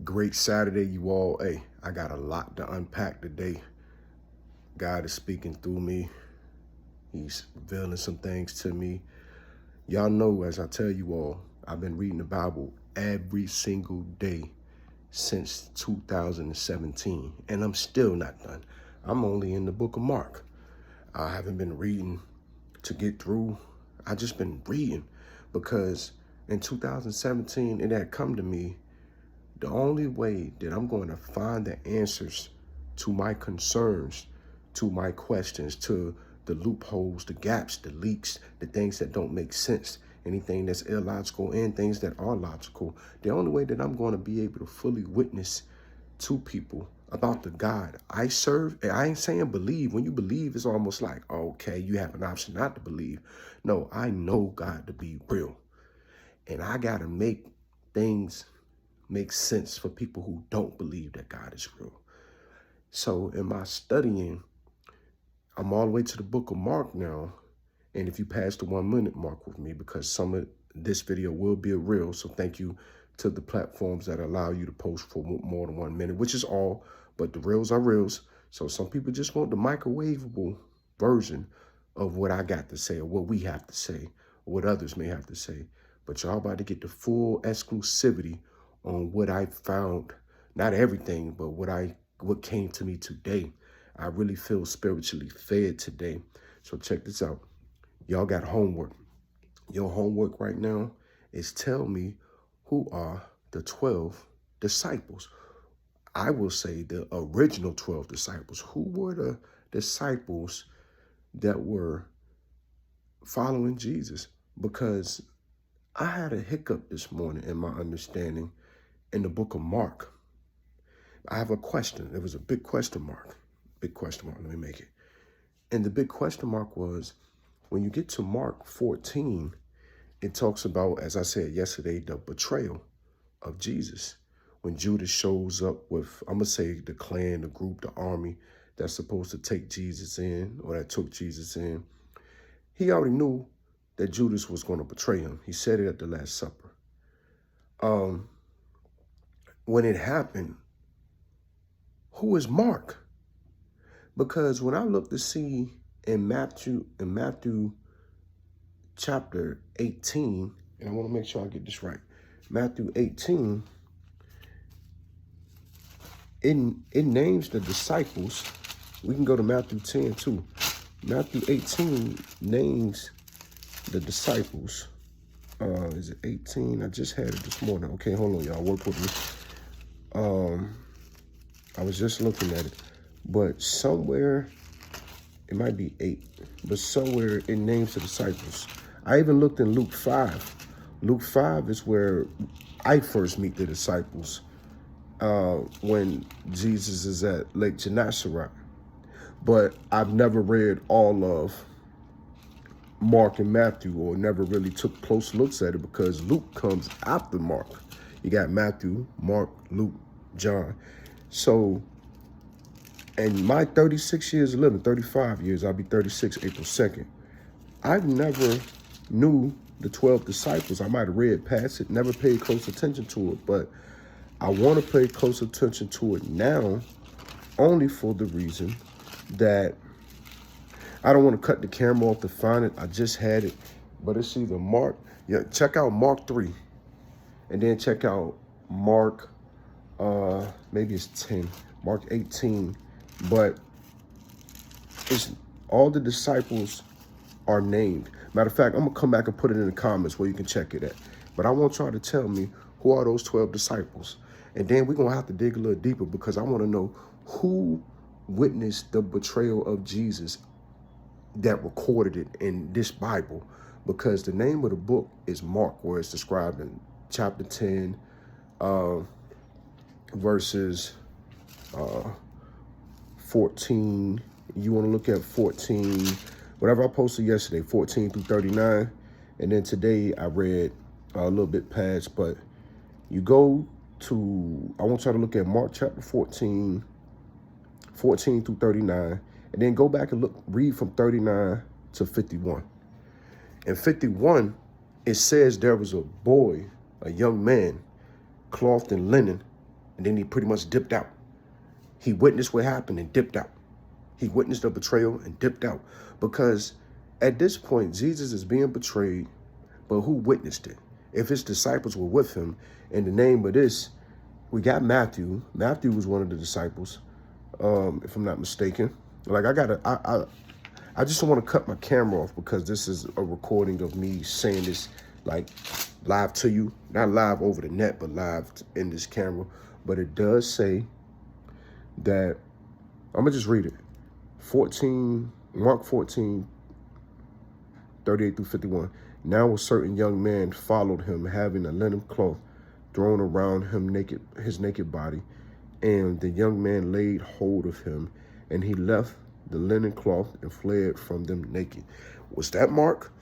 Great Saturday, you all. Hey, I got a lot to unpack today. God is speaking through me. He's revealing some things to me. Y'all know, as I tell you all, I've been reading the Bible every single day since 2017, and I'm still not done. I'm only in the book of Mark. I haven't been reading to get through. I just been reading because in 2017, it had come to me, the only way that I'm going to find the answers to my concerns, to my questions, to the loopholes, the gaps, the leaks, the things that don't make sense, anything that's illogical and things that are logical, the only way that I'm going to be able to fully witness to people about the God I serve. And I ain't saying believe. When you believe, it's almost like, okay, you have an option not to believe. No, I know God to be real. And I got to make things make sense for people who don't believe that God is real. So in my studying, I'm all the way to the book of Mark now. And if you pass the 1 minute mark with me, because some of this video will be a reel. So thank you to the platforms that allow you to post for more than 1 minute, which is all, but the reels are reels. So some people just want the microwavable version of what I got to say or what we have to say or what others may have to say. But y'all about to get the full exclusivity on what I found, not everything, but what came to me today. I really feel spiritually fed today. So check this out. Y'all got homework. Your homework right now is tell me who are the 12 disciples. I will say the original 12 disciples. Who were the disciples that were following Jesus? Because I had a hiccup this morning in my understanding in the book of Mark. I have a question. There was a big question mark. Big question mark. Let me make it. And the big question mark was, when you get to Mark 14, it talks about, as I said yesterday, the betrayal of Jesus. When Judas shows up with, I'm going to say the clan, the group, the army that's supposed to take Jesus in, or that took Jesus in, he already knew that Judas was going to betray him. He said it at the Last Supper. When it happened, who is Mark? Because when I look to see in Matthew chapter 18, and I want to make sure I get this right, Matthew 18, it names the disciples. We can go to Matthew 10 too. Matthew 18 names the disciples. Is it 18? I just had it this morning. Okay, hold on, y'all. Work with me. I was just looking at it. But somewhere, it might be 8, but somewhere it names the disciples. I even looked in Luke 5. Luke 5 is where I first meet the disciples when Jesus is at Lake Gennesaret. But I've never read all of Mark and Matthew, or never really took close looks at it, because Luke comes after Mark. You got Matthew, Mark, Luke, John. So in my 36 years of living, 35 years, I'll be 36 April 2nd, I've never knew the 12 disciples. I might have read past it, never paid close attention to it, but I want to pay close attention to it now, only for the reason that I don't want to cut the camera off to find it. I just had it, but it's either Mark. Yeah, check out Mark 3, and then check out Mark, maybe it's 10, Mark 18, but it's all the disciples are named. Matter of fact, I'm gonna come back and put it in the comments where you can check it at. But I want y'all to tell me, who are those 12 disciples? And then we're gonna have to dig a little deeper, because I want to know who witnessed the betrayal of Jesus that recorded it in this Bible, because the name of the book is Mark, where it's described in chapter 10, verses 14. You want to look at 14, whatever I posted yesterday, 14 through 39. And then today I read a little bit past, but you go to, I want y'all to look at Mark chapter 14, 14 through 39, and then go back and read from 39 to 51. In 51, it says there was a boy, a young man, clothed in linen, And then he pretty much dipped out. He witnessed what happened and dipped out. He witnessed the betrayal and dipped out. Because at this point, Jesus is being betrayed, but who witnessed it? If his disciples were with him, in the name of this, we got Matthew. Matthew was one of the disciples, if I'm not mistaken. Like I just don't want to cut my camera off because this is a recording of me saying this like live to you, not live over the net, but live in this camera. But it does say that, I'm gonna just read it. Mark 14, 38 through 51. Now a certain young man followed him, having a linen cloth thrown around him his naked body. And the young man laid hold of him, and he left the linen cloth and fled from them naked. Was that Mark?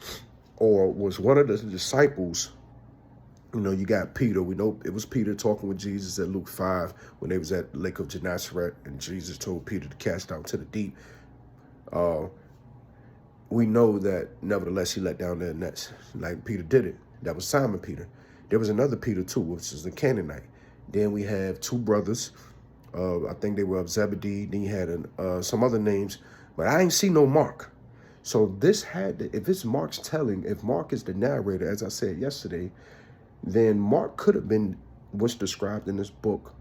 Or was one of the disciples? You know, you got Peter. We know it was Peter talking with Jesus at Luke 5 when they was at the Lake of Gennesaret, and Jesus told Peter to cast out to the deep. We know that nevertheless he let down their nets, like Peter did it. That was Simon Peter. There was another Peter too, which is the Canaanite. Then we have two brothers. I think they were of Zebedee. Then you had some other names, but I ain't see no Mark. So this had to, if it's Mark's telling, if Mark is the narrator, as I said yesterday, then Mark could have been what's described in this book,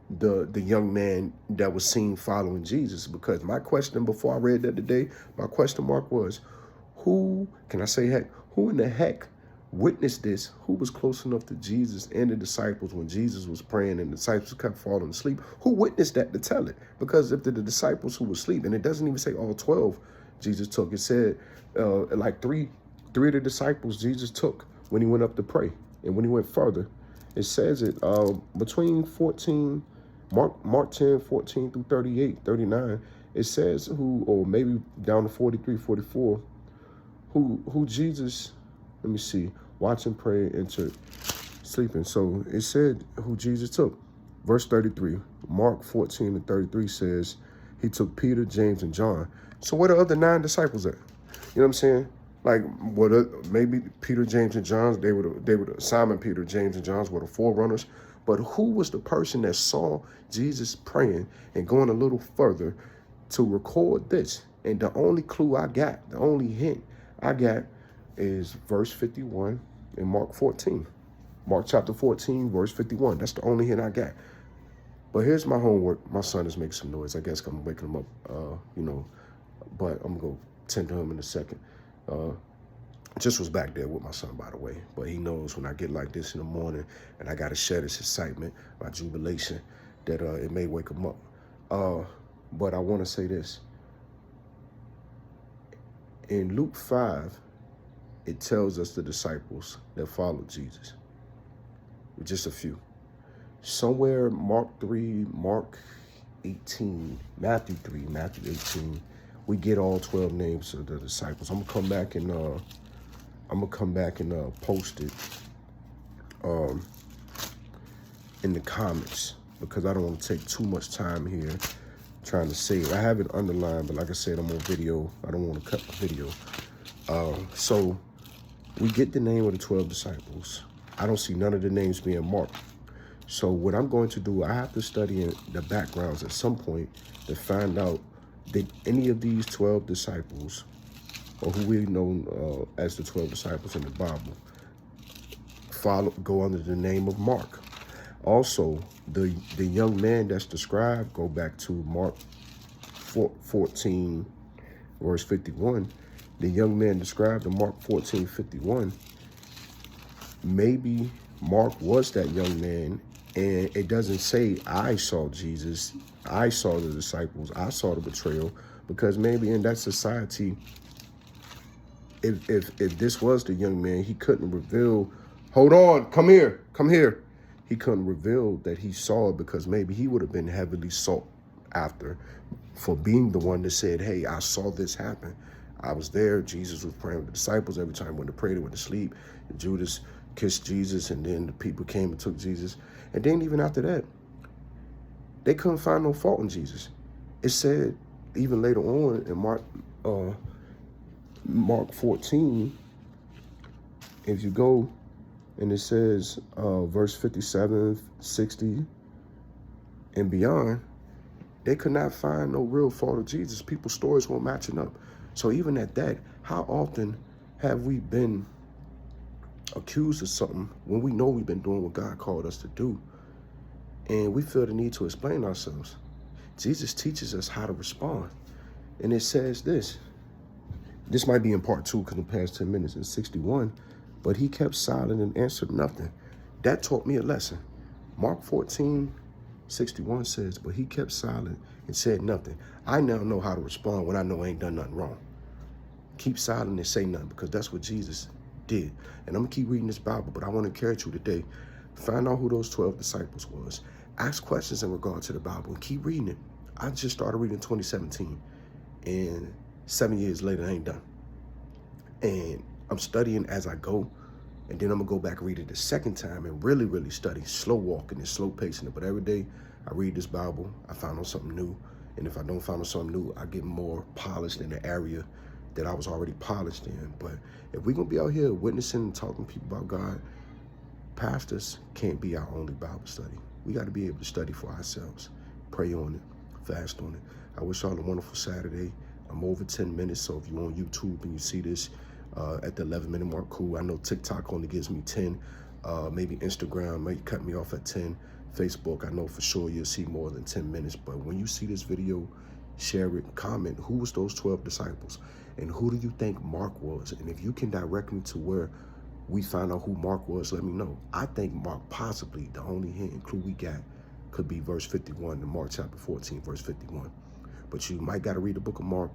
the young man that was seen following Jesus. Because my question before I read that today, my question mark was, who in the heck witnessed this? Who was close enough to Jesus and the disciples when Jesus was praying and the disciples kept falling asleep? Who witnessed that to tell it? Because if the disciples who were asleep, and it doesn't even say all 12 Jesus took, it said like three of the disciples Jesus took when he went up to pray. And when he went further, it says it between 14, Mark 10, 14 through 38, 39, it says who, or maybe down to 43, 44, who Jesus, let me see, watching, pray, entered, sleeping. So it said who Jesus took. Verse 33, Mark 14 and 33 says he took Peter, James, and John. So where the other 9 disciples at? You know what I'm saying? Like, maybe Peter, James, and John, they were Simon, Peter, James, and John were the forerunners. But who was the person that saw Jesus praying and going a little further to record this? And the only clue I got, the only hint I got is verse 51 in Mark 14. Mark chapter 14, verse 51. That's the only hint I got. But here's my homework. My son is making some noise. I guess I'm waking him up, but I'm going to go tend to him in a second. Just was back there with my son, by the way. But he knows when I get like this in the morning and I got to share this excitement, my jubilation, that it may wake him up. But I want to say this. In Luke 5, it tells us the disciples that followed Jesus. Just a few. Somewhere Mark 3, Mark 18, Matthew 3, Matthew 18, we get all 12 names of the disciples. I'm gonna come back and post it in the comments because I don't want to take too much time here trying to say it. I have it underlined, but like I said, I'm on video. I don't want to cut the video. So we get the name of the 12 disciples. I don't see none of the names being marked. So what I'm going to do, I have to study the backgrounds at some point to find out, did any of these 12 disciples, or who we know as the 12 disciples in the Bible, go under the name of Mark? Also, the young man that's described, go back to Mark 14, verse 51. The young man described in Mark 14:51, maybe Mark was that young man, and it doesn't say, I saw Jesus, I saw the disciples, I saw the betrayal, because maybe in that society, if this was the young man, he couldn't reveal, hold on, come here. He couldn't reveal that he saw it because maybe he would have been heavily sought after for being the one that said, hey, I saw this happen. I was there. Jesus was praying with the disciples. Every time when they prayed, they went to sleep. And Judas kissed Jesus, and then the people came and took Jesus. And then even after that, they couldn't find no fault in Jesus. It said even later on in Mark 14, if you go, and it says verse 57, 60, and beyond, they could not find no real fault of Jesus. People's stories weren't matching up. So even at that, how often have we been accused of something when we know we've been doing what God called us to do, and we feel the need to explain ourselves? Jesus teaches us how to respond. And it says this. This might be in part 2 because the past 10 minutes in 61, but he kept silent and answered nothing. That taught me a lesson. Mark 14:61 says, but he kept silent and said nothing. I now know how to respond when I know I ain't done nothing wrong. Keep silent and say nothing, because that's what Jesus did. And I'm gonna keep reading this Bible, but I want to encourage you today. Find out who those 12 disciples was. Ask questions in regard to the Bible and keep reading it. I just started reading in 2017, and 7 years later, I ain't done. And I'm studying as I go, and then I'm gonna go back and read it the second time and really, really study, slow walking and slow pacing it. But every day I read this Bible, I find out something new. And if I don't find out something new, I get more polished in the area that I was already polished in. But if we're gonna be out here witnessing and talking to people about God, pastors can't be our only Bible study. We got to be able to study for ourselves, pray on it, fast on it. I wish y'all a wonderful Saturday. I'm over 10 minutes, so if you're on YouTube and you see this at the 11-minute mark, cool. I know TikTok only gives me 10. Maybe Instagram might cut me off at 10. Facebook, I know for sure you'll see more than 10 minutes. But when you see this video, share it, comment. Who was those 12 disciples? And who do you think Mark was? And if you can direct me to where we find out who Mark was, let me know. I think Mark, possibly the only hint and clue we got could be verse 51 in Mark chapter 14, verse 51. But you might got to read the book of Mark.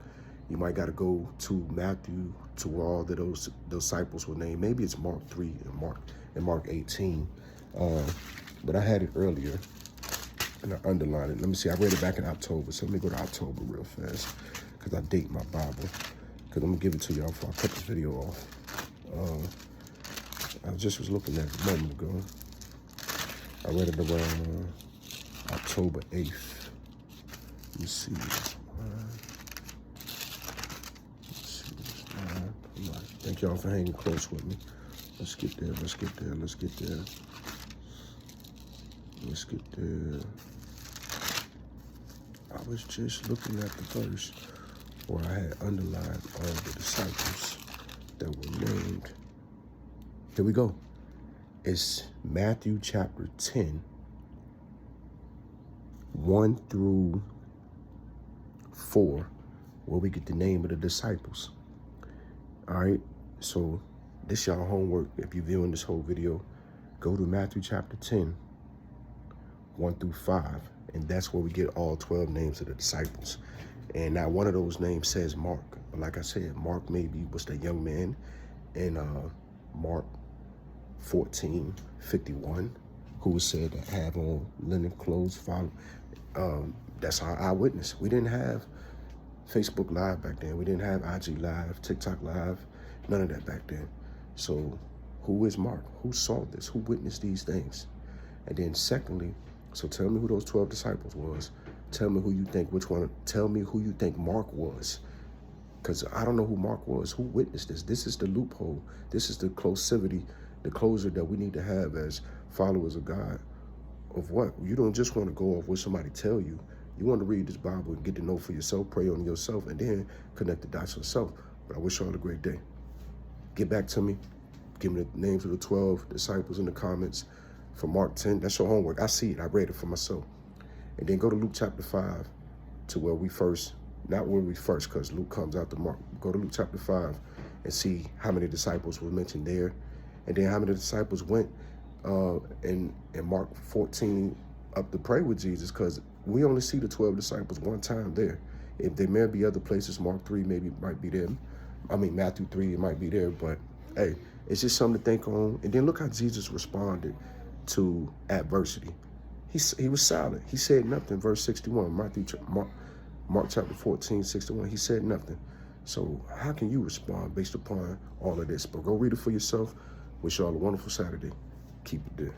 You might got to go to Matthew, to where all of those disciples were named. Maybe it's Mark 3 and Mark 18. But I had it earlier, and I underlined it. Let me see. I read it back in October, so let me go to October real fast, because I date my Bible. Because I'm going to give it to y'all before I cut this video off. I just was looking at it a moment ago. I read it around October 8th. Let me see. Thank y'all for hanging close with me. Let's get there, let's get there, let's get there. Let's get there. I was just looking at the verse where I had underlined all the disciples that were named. Here we go. It's Matthew chapter 10, 1 through 4, where we get the name of the disciples. All right, so this y'all homework. If you're viewing this whole video, go to Matthew chapter 10, 1 through 5, and that's where we get all 12 names of the disciples. And now one of those names says Mark. But like I said, Mark maybe was the young man in Mark 14:51, who was said to have on linen clothes. That's our eyewitness. We didn't have Facebook Live back then. We didn't have IG Live, TikTok Live, none of that back then. So who is Mark? Who saw this? Who witnessed these things? And then secondly, so tell me who those 12 disciples was. Tell me who you think, tell me who you think Mark was. Because I don't know who Mark was. Who witnessed this? This is the loophole. This is the closivity, the closure that we need to have as followers of God. Of what? You don't just want to go off what somebody tell you. You want to read this Bible and get to know for yourself, pray on yourself, and then connect the dots yourself. But I wish you all a great day. Get back to me. Give me the names of the 12 disciples in the comments for Mark 10. That's your homework. I see it. I read it for myself. And then go to Luke chapter 5 to where we first, not where we first, because Luke comes after Mark. Go to Luke chapter 5 and see how many disciples were mentioned there. And then how many disciples went in Mark 14 up to pray with Jesus, because we only see the 12 disciples one time there. If there may be other places, Mark 3 maybe might be there. I mean, Matthew 3, it might be there. But, hey, it's just something to think on. And then look how Jesus responded to adversity. He was silent. He said nothing. Verse 61, Mark chapter 14:61, he said nothing. So how can you respond based upon all of this? But go read it for yourself. Wish you all a wonderful Saturday. Keep it there.